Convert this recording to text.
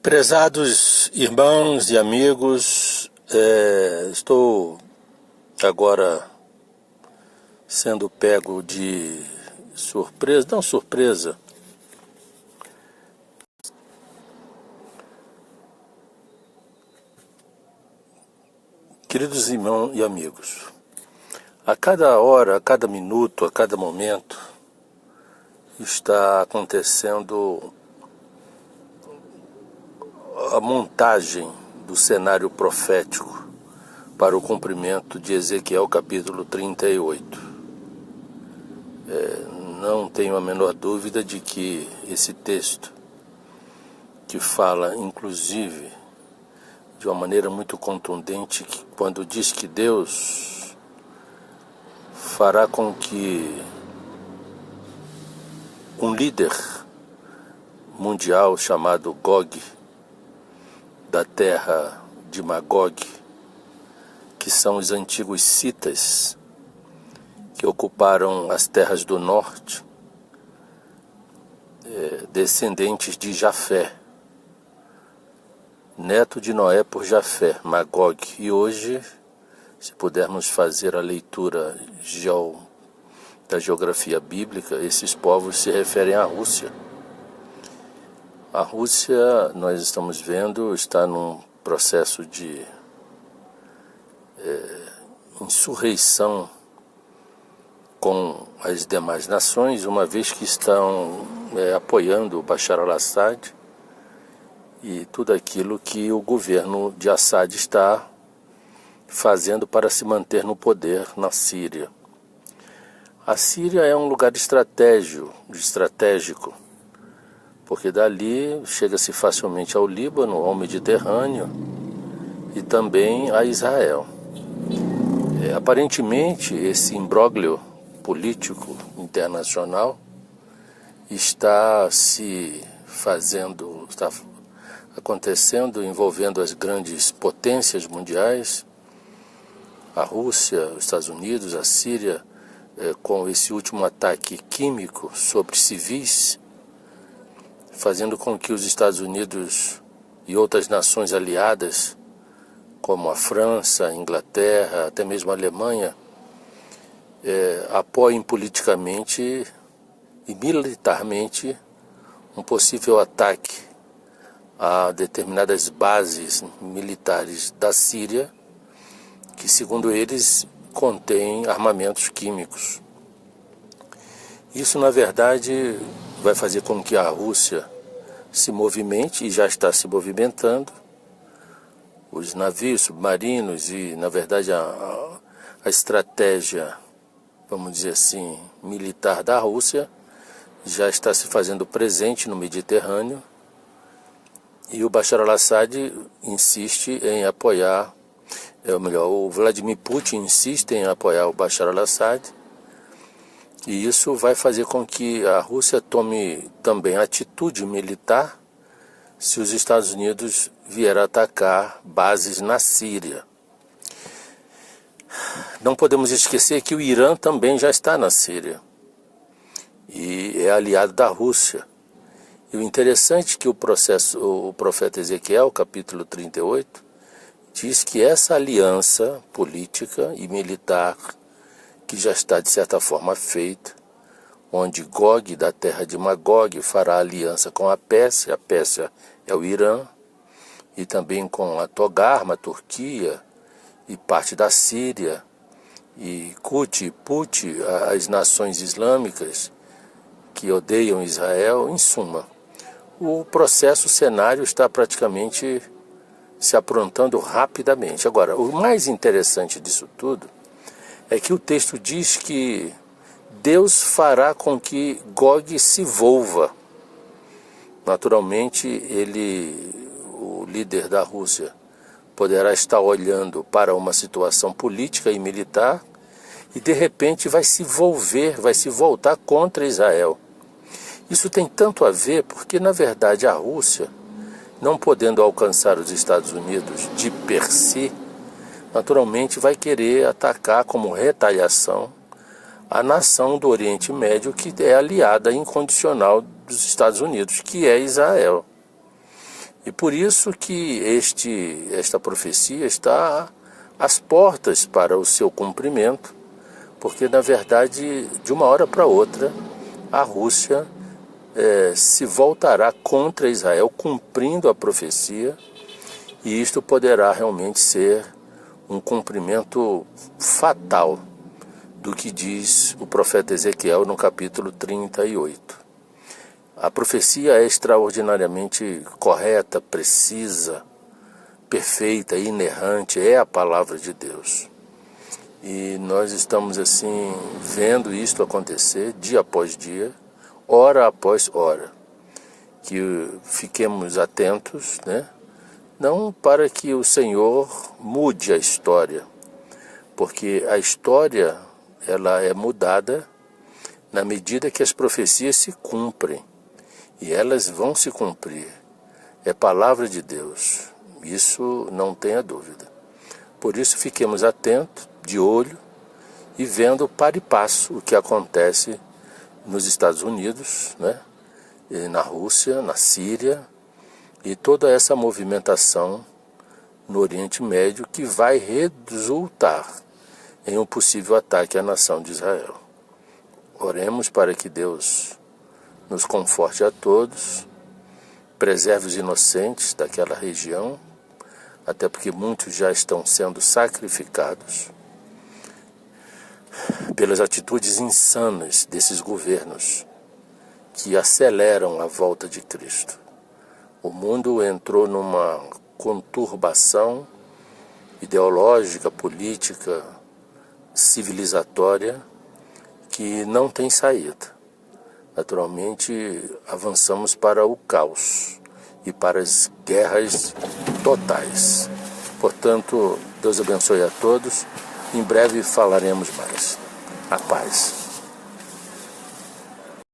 Prezados irmãos e amigos, estou agora sendo pego de surpresa, não surpresa. Queridos irmãos e amigos, a cada hora, a cada minuto, a cada momento, está acontecendo a montagem do cenário profético para o cumprimento de Ezequiel capítulo 38. Não tenho a menor dúvida de que esse texto, que fala inclusive de uma maneira muito contundente, que quando diz que Deus fará com que um líder mundial chamado Gog, da terra de Magog, que são os antigos citas que ocuparam as terras do norte, descendentes de Jafé, neto de Noé por Jafé, Magog. E hoje, se pudermos fazer a leitura da geografia bíblica, esses povos se referem à Rússia. A Rússia, nós estamos vendo, está num processo de insurreição com as demais nações, uma vez que estão apoiando o Bashar al-Assad e tudo aquilo que o governo de Assad está fazendo para se manter no poder na Síria. A Síria é um lugar estratégico, porque dali chega-se facilmente ao Líbano, ao Mediterrâneo e também a Israel. Aparentemente, esse imbróglio político internacional está acontecendo, envolvendo as grandes potências mundiais, a Rússia, os Estados Unidos, a Síria, com esse último ataque químico sobre civis, fazendo com que os Estados Unidos e outras nações aliadas, como a França, a Inglaterra, até mesmo a Alemanha, apoiem politicamente e militarmente um possível ataque a determinadas bases militares da Síria, que, segundo eles, contêm armamentos químicos. Isso, na verdade, vai fazer com que a Rússia se movimente, e já está se movimentando. Os navios submarinos e, na verdade, a estratégia, vamos dizer assim, militar da Rússia já está se fazendo presente no Mediterrâneo, e o Bashar al-Assad insiste em apoiar, o Vladimir Putin insiste em apoiar o Bashar al-Assad, e isso vai fazer com que a Rússia tome também atitude militar se os Estados Unidos vierem atacar bases na Síria. Não podemos esquecer que o Irã também já está na Síria e é aliado da Rússia. E o interessante é que o profeta Ezequiel, capítulo 38, diz que essa aliança política e militar, que já está de certa forma feita, onde Gog, da terra de Magog, fará aliança com a Pérsia é o Irã, e também com a Togarma, a Turquia, e parte da Síria, e Cuti, Puti, as nações islâmicas que odeiam Israel. Em suma, o cenário está praticamente se aprontando rapidamente. Agora, o mais interessante disso tudo é que o texto diz que Deus fará com que Gog se volva. Naturalmente, o líder da Rússia, poderá estar olhando para uma situação política e militar e, de repente, vai se voltar contra Israel. Isso tem tanto a ver porque, na verdade, a Rússia, não podendo alcançar os Estados Unidos de per si, naturalmente vai querer atacar como retaliação a nação do Oriente Médio que é aliada incondicional dos Estados Unidos, que é Israel. E por isso que esta profecia está às portas para o seu cumprimento, porque na verdade, de uma hora para outra, a Rússia se voltará contra Israel, cumprindo a profecia, e isto poderá realmente ser um cumprimento fatal do que diz o profeta Ezequiel no capítulo 38. A profecia é extraordinariamente correta, precisa, perfeita, inerrante, é a palavra de Deus. E nós estamos assim vendo isto acontecer dia após dia, hora após hora. Que fiquemos atentos, né? Não para que o Senhor mude a história, porque a história ela é mudada na medida que as profecias se cumprem, e elas vão se cumprir. É palavra de Deus, isso não tenha dúvida. Por isso fiquemos atentos, de olho, e vendo para e passo o que acontece nos Estados Unidos, né? E na Rússia, na Síria, e toda essa movimentação no Oriente Médio que vai resultar em um possível ataque à nação de Israel. Oremos para que Deus nos conforte a todos, preserve os inocentes daquela região, até porque muitos já estão sendo sacrificados pelas atitudes insanas desses governos que aceleram a volta de Cristo. O mundo entrou numa conturbação ideológica, política, civilizatória, que não tem saída. Naturalmente, avançamos para o caos e para as guerras totais. Portanto, Deus abençoe a todos. Em breve falaremos mais. A paz.